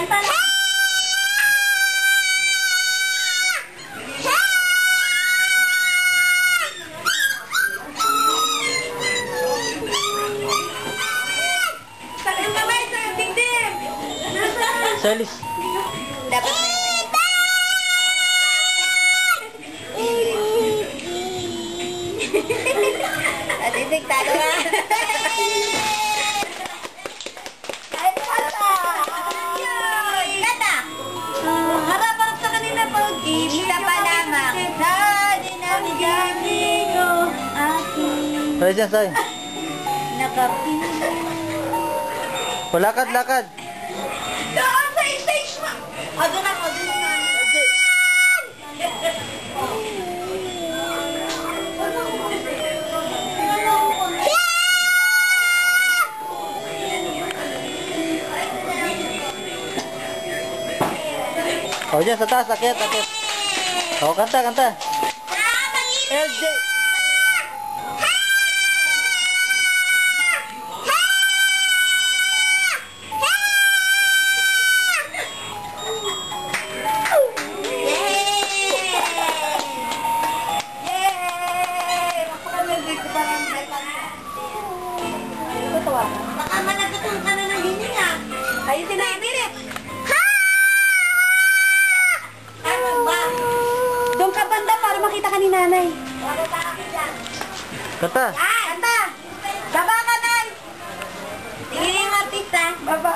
Kanta na. Salis. Dapat na yun. At isig tago ka. Ay, kata! Kata! Harapan sa kanina pag isa pa lamang. Sa dinamdami ko aking Say dyan, say. nakapila. Lakad. Doon sa stage mo! Doon ako. O dyan, sa taas, akit. O, kanta. LJ. Baka managutan ka na ng hining ah. Ayusin na ibirit. Ano ba? Doon ka banda para makita ka ni nanay. Kanta. Kanta! Baba ka, Nay! Sige yung artista. Baba.